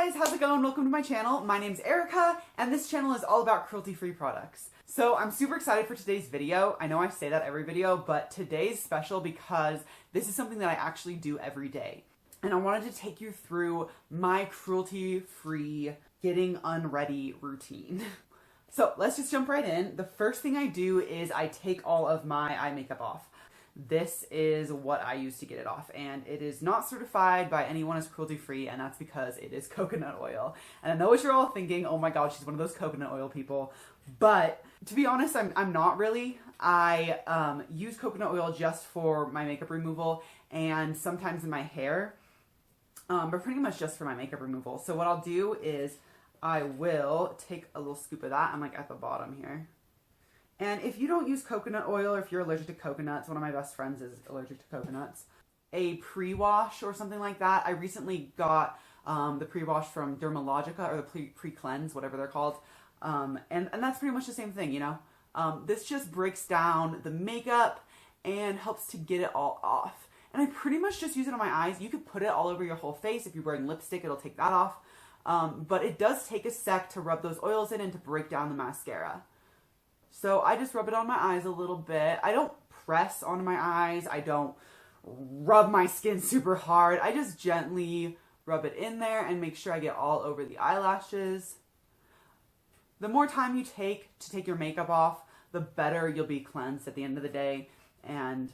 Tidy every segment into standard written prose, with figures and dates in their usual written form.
guys, how's it going? Welcome to my channel. My name's Erica, and this channel is all about cruelty-free products. So I'm super excited for today's video. I know I say that every video, but today's special because this is something that I actually do every day. And I wanted to take you through my cruelty-free getting unready routine. So let's just jump right in. The first thing I do is I take all of my eye makeup off. This is what I use to get it off, and it is not certified by anyone as cruelty-free, and that's because it is coconut oil. And I know what you're all thinking, oh my god, she's one of those coconut oil people. But to be honest, I'm not really. I use coconut oil just for my makeup removal and sometimes in my hair, but pretty much just for my makeup removal. So what I'll do is I will take a little scoop of that. I'm like at the bottom here. And if you don't use coconut oil, or if you're allergic to coconuts, one of my best friends is allergic to coconuts, a pre-wash or something like that. I recently got the pre-wash from Dermalogica, or the pre-cleanse, whatever they're called. And that's pretty much the same thing, you know? This just breaks down the makeup and helps to get it all off. And I pretty much just use it on my eyes. You could put it all over your whole face. If you're wearing lipstick, it'll take that off. But it does take a sec to rub those oils in and to break down the mascara. So I just rub it on my eyes a little bit. I don't press onto my eyes. I don't rub my skin super hard. I just gently rub it in there and make sure I get all over the eyelashes. The more time you take to take your makeup off, the better you'll be cleansed at the end of the day, and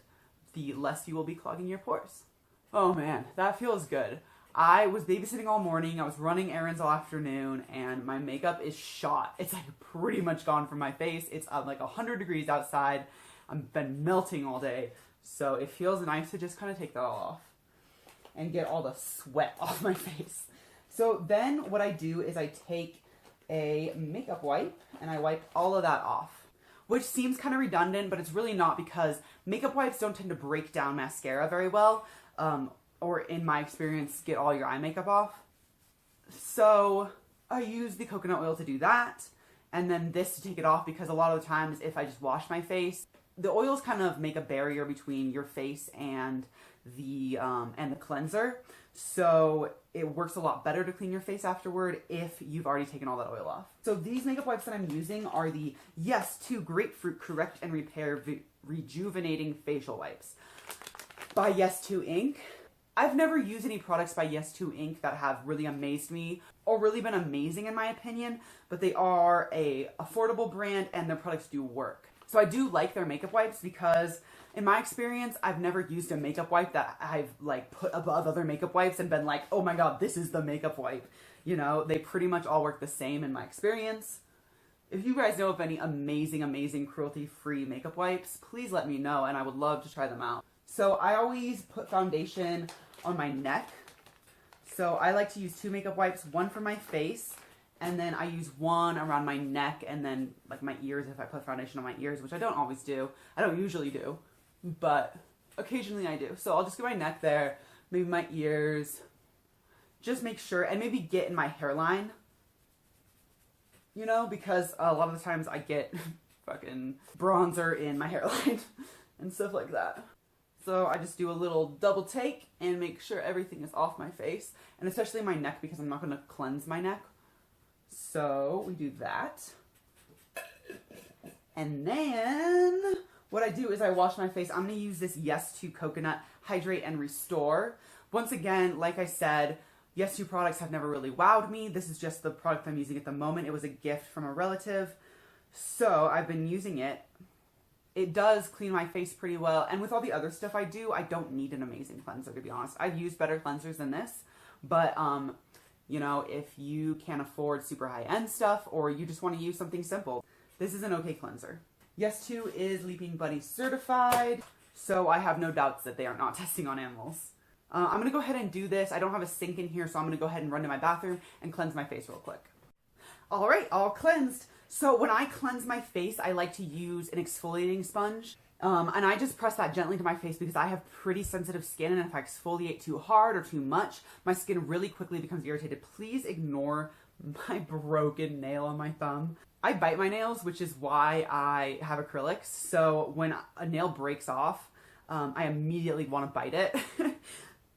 the less you will be clogging your pores. Oh man, that feels good. I was babysitting all morning, I was running errands all afternoon, and my makeup is shot. It's like pretty much gone from my face. It's like 100 degrees outside. I've been melting all day. So it feels nice to just kind of take that all off and get all the sweat off my face. So then what I do is I take a makeup wipe and I wipe all of that off, which seems kind of redundant, but it's really not, because makeup wipes don't tend to break down mascara very well. Or in my experience, get all your eye makeup off. So I use the coconut oil to do that, and then this to take it off, because a lot of the times if I just wash my face, the oils kind of make a barrier between your face and the cleanser. So it works a lot better to clean your face afterward if you've already taken all that oil off. So these makeup wipes that I'm using are the Yes 2 Grapefruit Correct and Repair Rejuvenating Facial Wipes by Yes 2 Inc. I've never used any products by Yes 2 Inc. that have really amazed me or really been amazing in my opinion, but they are a affordable brand and their products do work. So I do like their makeup wipes because in my experience, I've never used a makeup wipe that I've like put above other makeup wipes and been like, oh my god, this is the makeup wipe. You know, they pretty much all work the same in my experience. If you guys know of any amazing cruelty-free makeup wipes, please let me know and I would love to try them out. So I always put foundation on my neck. So I like to use 2 makeup wipes, one for my face, and then I use one around my neck and then like my ears if I put foundation on my ears, which I don't always do. I don't usually do, but occasionally I do. So I'll just get my neck there, maybe my ears, just make sure, and maybe get in my hairline, you know, because a lot of the times I get fucking bronzer in my hairline and stuff like that. So I just do a little double take and make sure everything is off my face, and especially my neck because I'm not going to cleanse my neck. So we do that. And then what I do is I wash my face. I'm going to use this Yes 2 Coconut Hydrate and Restore. Once again, like I said, Yes 2 products have never really wowed me. This is just the product I'm using at the moment. It was a gift from a relative. So I've been using it. It does clean my face pretty well, and with all the other stuff I do, I don't need an amazing cleanser, to be honest. I've used better cleansers than this, but, you know, if you can't afford super high-end stuff, or you just want to use something simple, this is an okay cleanser. Yes 2 is Leaping Bunny certified, so I have no doubts that they are not testing on animals. I'm going to go ahead and do this. I don't have a sink in here, so I'm going to go ahead and run to my bathroom and cleanse my face real quick. Alright, all cleansed. So when I cleanse my face, I like to use an exfoliating sponge. And I just press that gently to my face because I have pretty sensitive skin, and if I exfoliate too hard or too much, my skin really quickly becomes irritated. Please ignore my broken nail on my thumb. I bite my nails, which is why I have acrylics. So when a nail breaks off, I immediately want to bite it.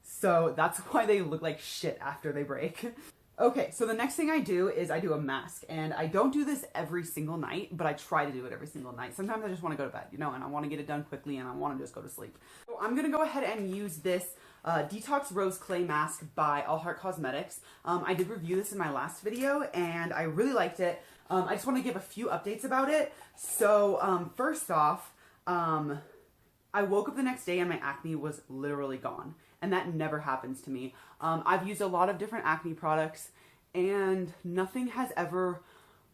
So that's why they look like shit after they break. Okay, so the next thing I do is I do a mask, and I don't do this every single night, but I try to do it every single night. Sometimes I just want to go to bed, you know, and I want to get it done quickly, and I want to just go to sleep. So I'm going to go ahead and use this Detox Rose Clay Mask by All Heart Cosmetics. I did review this in my last video, and I really liked it. I just want to give a few updates about it. So first off, I woke up the next day and my acne was literally gone. And that never happens to me. I've used a lot of different acne products and nothing has ever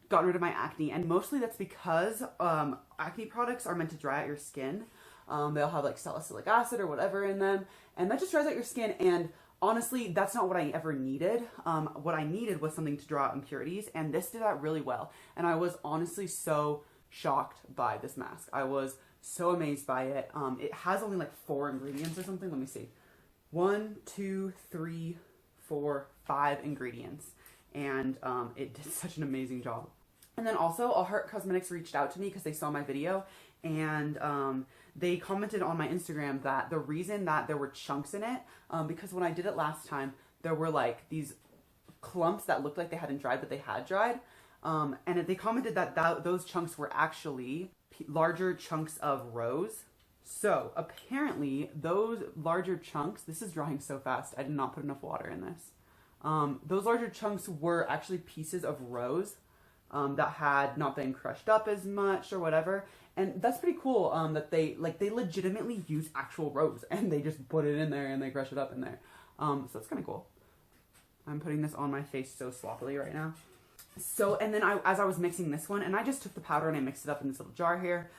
gotten rid of my acne. And mostly that's because acne products are meant to dry out your skin. They'll have like salicylic acid or whatever in them. And that just dries out your skin. And honestly, that's not what I ever needed. What I needed was something to draw out impurities. And this did that really well. And I was honestly so shocked by this mask. I was so amazed by it. It has only like 4 ingredients or something. Let me see. 1, 2, 3, 4, 5 ingredients, and it did such an amazing job. And then also All Heart Cosmetics reached out to me because they saw my video, and they commented on my Instagram that the reason that there were chunks in it, because when I did it last time, there were like these clumps that looked like they hadn't dried, but they had dried, and they commented that those chunks were actually larger chunks of rose. So apparently those larger chunks, this is drying so fast, I did not put enough water in this. Those larger chunks were actually pieces of rose that had not been crushed up as much or whatever. And that's pretty cool that they legitimately use actual rose and they just put it in there and they crush it up in there. So that's kind of cool. I'm putting this on my face so sloppily right now. So, and then as I was mixing this one, and I just took the powder and I mixed it up in this little jar here.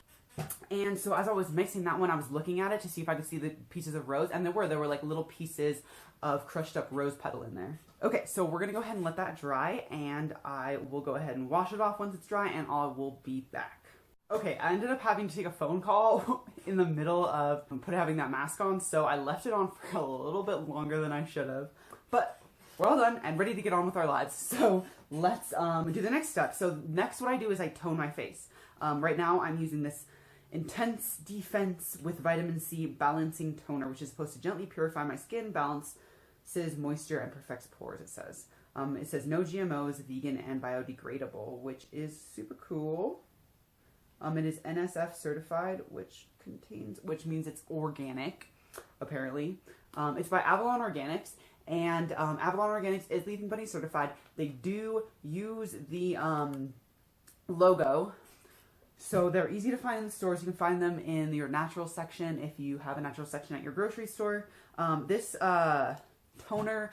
And so as I was mixing that one, I was looking at it to see if I could see the pieces of rose, and there were like little pieces of crushed up rose petal in there. Okay, so we're gonna go ahead and let that dry, and I will go ahead and wash it off once it's dry, and I will be back. Okay, I ended up having to take a phone call in the middle of having that mask on, so I left it on for a little bit longer than I should have. But we're all done and ready to get on with our lives. So let's do the next step. So next what I do is I tone my face. Right now I'm using this Intense Defense with Vitamin C Balancing Toner, which is supposed to gently purify my skin, balances moisture, and perfects pores, it says. It says no GMOs, vegan, and biodegradable, which is super cool. It is NSF certified, which means it's organic, apparently. It's by Avalon Organics, and Avalon Organics is Leaping Bunny certified. They do use the logo. So they're easy to find in the stores. You can find them in your natural section if you have a natural section at your grocery store. This toner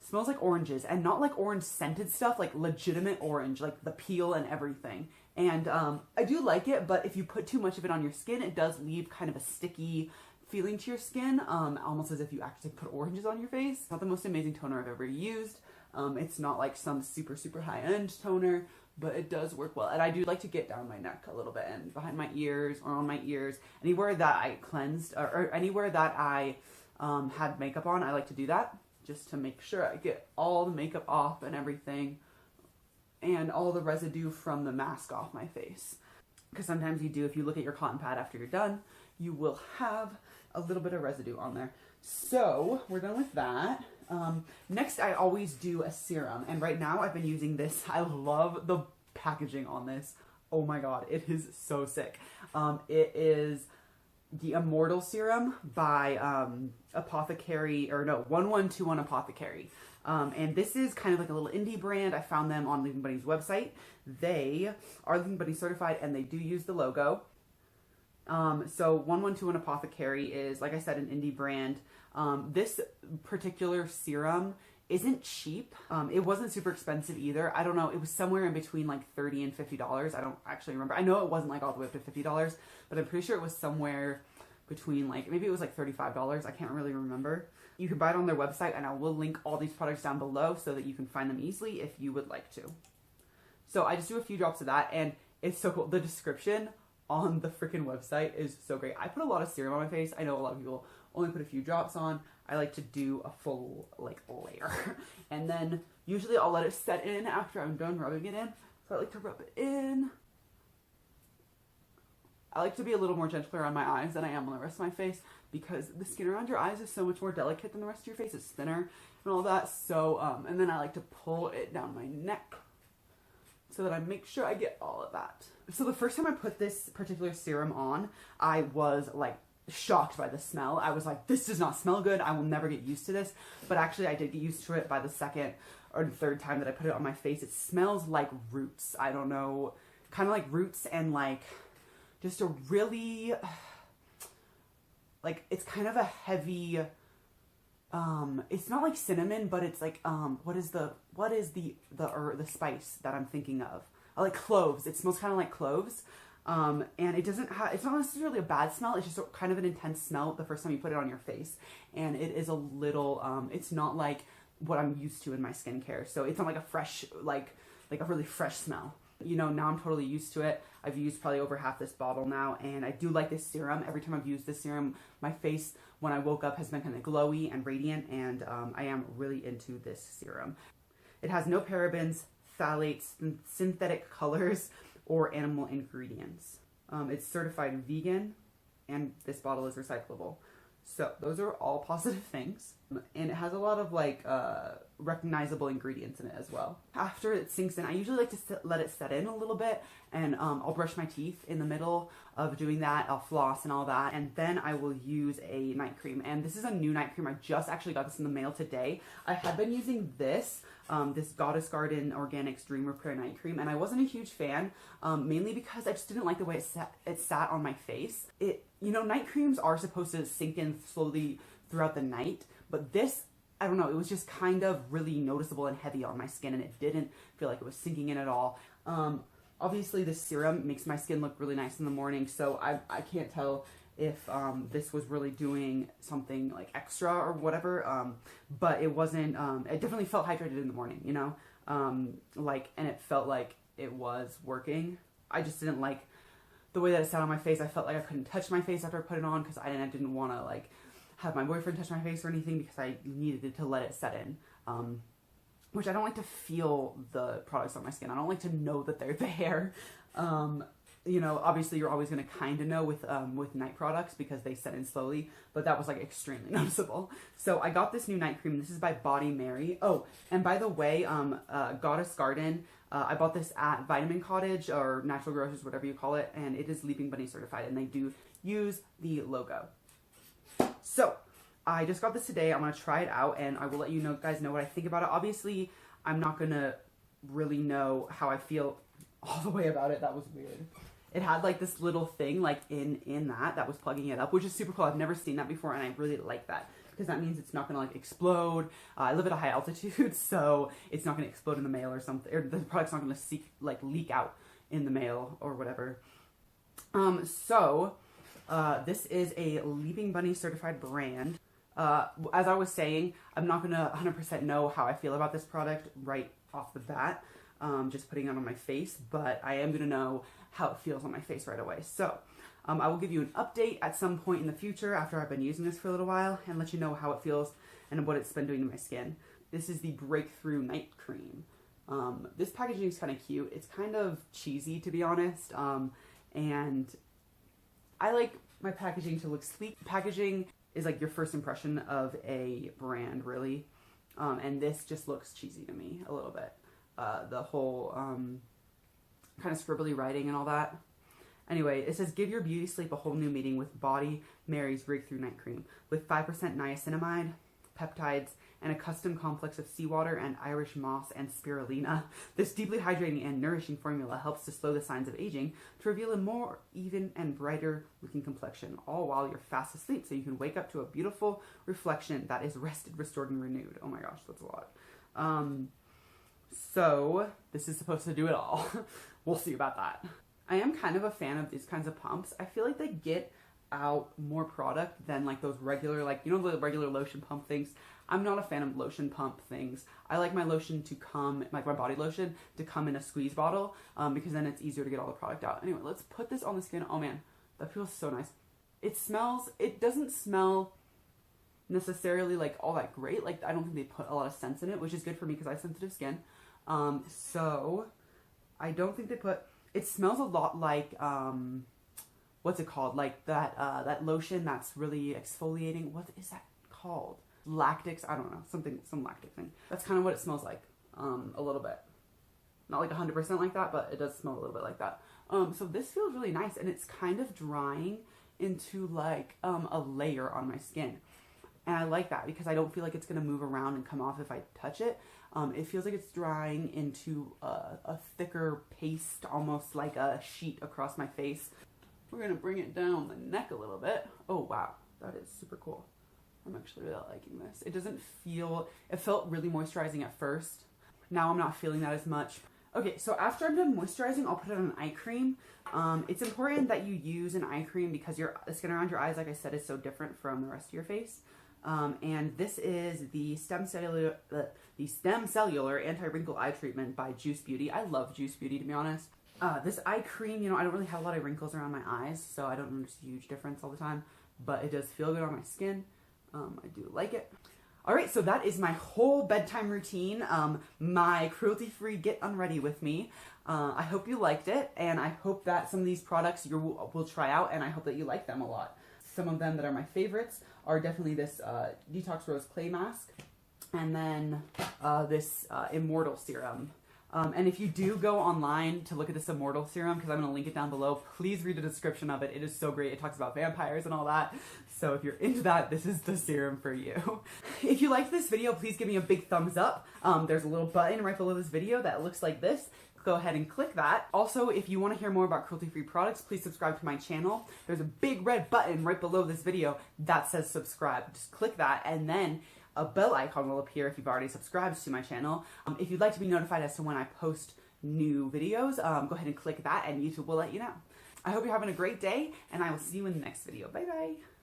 smells like oranges, and not like orange scented stuff, like legitimate orange, like the peel and everything. And I do like it, but if you put too much of it on your skin, it does leave kind of a sticky feeling to your skin, almost as if you actually put oranges on your face. It's not the most amazing toner I've ever used. It's not like some super, super high-end toner, but it does work well. And I do like to get down my neck a little bit and behind my ears or on my ears. Anywhere that I cleansed or anywhere that I had makeup on, I like to do that just to make sure I get all the makeup off and everything and all the residue from the mask off my face. Because sometimes you do, if you look at your cotton pad after you're done, you will have a little bit of residue on there. So we're done with that. Next, I always do a serum, and right now I've been using this. I love the packaging on this. Oh my god, it is so sick. It is the Immortal Serum by Apothecary, or no, 1121 Apothecary. And this is kind of like a little indie brand. I found them on Leaping Bunny's website. They are Leaping Bunny certified, and they do use the logo. So 1121 Apothecary is, like I said, an indie brand. This particular serum isn't cheap. It wasn't super expensive either. I don't know. It was somewhere in between like $30 and $50. I don't actually remember. I know it wasn't like all the way up to $50, but I'm pretty sure it was somewhere between like, maybe it was like $35. I can't really remember. You can buy it on their website, and I will link all these products down below so that you can find them easily if you would like to. So I just do a few drops of that, and it's so cool. The description on the freaking website is so great. I put a lot of serum on my face. I know a lot of people only put a few drops on. I like to do a full like layer. And then usually I'll let it set in after I'm done rubbing it in. So I like to rub it in. I like to be a little more gentler on my eyes than I am on the rest of my face, because the skin around your eyes is so much more delicate than the rest of your face. It's thinner. and all that. So, and then I like to pull it down my neck so that I make sure I get all of that. So the first time I put this particular serum on, I was like shocked by the smell. I was like, this does not smell good. I will never get used to this. But actually I did get used to it by the second or the third time that I put it on my face. It smells like roots. I don't know, kind of like roots and like just a really, like, it's kind of a heavy, it's not like cinnamon, but it's like, what is the spice that I'm thinking of? Like cloves. It smells kind of like cloves. And it's not necessarily a bad smell. It's just kind of an intense smell the first time you put it on your face. And it is a little, it's not like what I'm used to in my skincare. So it's not like a fresh, like a really fresh smell. You know, now I'm totally used to it. I've used probably over half this bottle now, and I do like this serum. Every time I've used this serum, my face, when I woke up, has been kind of glowy and radiant, and I am really into this serum. It has no parabens, phthalates, synthetic colors, or animal ingredients. It's certified vegan, and this bottle is recyclable. So those are all positive things. And it has a lot of like recognizable ingredients in it as well. After it sinks in, I usually like to let it set in a little bit, and I'll brush my teeth in the middle of doing that. I'll floss and all that, and then I will use a night cream. And this is a new night cream. I just actually got this in the mail today. I had been using this Goddess Garden Organics Dream Repair Night Cream, and I wasn't a huge fan, mainly because I just didn't like the way it sat on my face. You know, night creams are supposed to sink in slowly throughout the night, but this, I don't know, it was just kind of really noticeable and heavy on my skin, and it didn't feel like it was sinking in at all. Obviously this serum makes my skin look really nice in the morning, so I can't tell if this was really doing something like extra or whatever, but it wasn't, it definitely felt hydrated in the morning, you know, and it felt like it was working. I just didn't like the way that it sat on my face. I felt like I couldn't touch my face after I put it on, because I didn't want to like have my boyfriend touch my face or anything, because I needed to let it set in, which I don't like to feel the products on my skin. I don't like to know that they're there. You know, obviously you're always going to kind of know with night products because they set in slowly, but that was like extremely noticeable. So I got this new night cream. This is by Body Mary. Oh, and by the way, Goddess Garden, I bought this at Vitamin Cottage or Natural Grocers, whatever you call it, and it is Leaping Bunny certified, and they do use the logo. So I just got this today. I'm going to try it out, and I will let you guys know what I think about it. Obviously, I'm not going to really know how I feel all the way about it. That was weird. It had like this little thing like in that was plugging it up, which is super cool. I've never seen that before, and I really like that, because that means it's not gonna like explode. I live at a high altitude, so it's not gonna explode in the mail or something, or the product's not gonna leak out in the mail or whatever. This is a Leaping Bunny certified brand. As I was saying, I'm not gonna 100% know how I feel about this product right off the bat, just putting it on my face, but I am gonna know how it feels on my face right away. So I will give you an update at some point in the future after I've been using this for a little while, and let you know how it feels and what it's been doing to my skin. This is the Breakthrough Night Cream. This packaging is kind of cute. It's kind of cheesy, to be honest, and I like my packaging to look sleek. Packaging is like your first impression of a brand, really, and this just looks cheesy to me a little bit. The whole kind of scribbly writing and all that. Anyway, it says, give your beauty sleep a whole new meaning with Body Mary's Breakthrough Night Cream. With 5% niacinamide, peptides, and a custom complex of seawater and Irish moss and spirulina, this deeply hydrating and nourishing formula helps to slow the signs of aging to reveal a more even and brighter looking complexion, all while you're fast asleep, so you can wake up to a beautiful reflection that is rested, restored, and renewed. Oh my gosh, that's a lot. So this is supposed to do it all. We'll see about that. I am kind of a fan of these kinds of pumps. I feel like they get out more product than like those regular, like, you know, the regular lotion pump things. I'm not a fan of lotion pump things. I like my lotion to come, like my body lotion, to come in a squeeze bottle, because then it's easier to get all the product out. Anyway, let's put this on the skin. Oh man, that feels so nice. It doesn't smell necessarily like all that great. Like, I don't think they put a lot of scents in it, which is good for me because I have sensitive skin. So I don't think they put, it smells a lot like, what's it called? Like that lotion that's really exfoliating. What is that called? lactics. I don't know, some lactic thing. That's kind of what it smells like, a little bit. Not like 100% like that, but it does smell a little bit like that. So this feels really nice, and it's kind of drying into like a layer on my skin. And I like that because I don't feel like it's going to move around and come off if I touch it. It feels like it's drying into a thicker paste, almost like a sheet across my face. We're going to bring it down the neck a little bit. Oh, wow. That is super cool. I'm actually really liking this. It doesn't feel, it felt really moisturizing at first. Now I'm not feeling that as much. Okay, so after I'm done moisturizing, I'll put on an eye cream. It's important that you use an eye cream because the skin around your eyes, like I said, is so different from the rest of your face. And this is the Stem Cellular Anti-Wrinkle Eye Treatment by Juice Beauty. I love Juice Beauty, to be honest. This eye cream, you know, I don't really have a lot of wrinkles around my eyes, so I don't notice a huge difference all the time, but it does feel good on my skin. I do like it. Alright, so that is my whole bedtime routine, my cruelty-free Get Unready with me. I hope you liked it, and I hope that some of these products you will try out, and I hope that you like them a lot. Some of them that are my favorites are definitely this Detox Rose Clay Mask, and then this Immortal Serum. And if you do go online to look at this Immortal Serum, because I'm going to link it down below, please read the description of it. It is so great. It talks about vampires and all that. So if you're into that, this is the serum for you. If you liked this video, please give me a big thumbs up. There's a little button right below this video that looks like this. Go ahead and click that. Also, if you want to hear more about cruelty-free products, please subscribe to my channel. There's a big red button right below this video that says subscribe. Just click that, and then a bell icon will appear if you've already subscribed to my channel. If you'd like to be notified as to when I post new videos, go ahead and click that, and YouTube will let you know. I hope you're having a great day, and I will see you in the next video. Bye bye.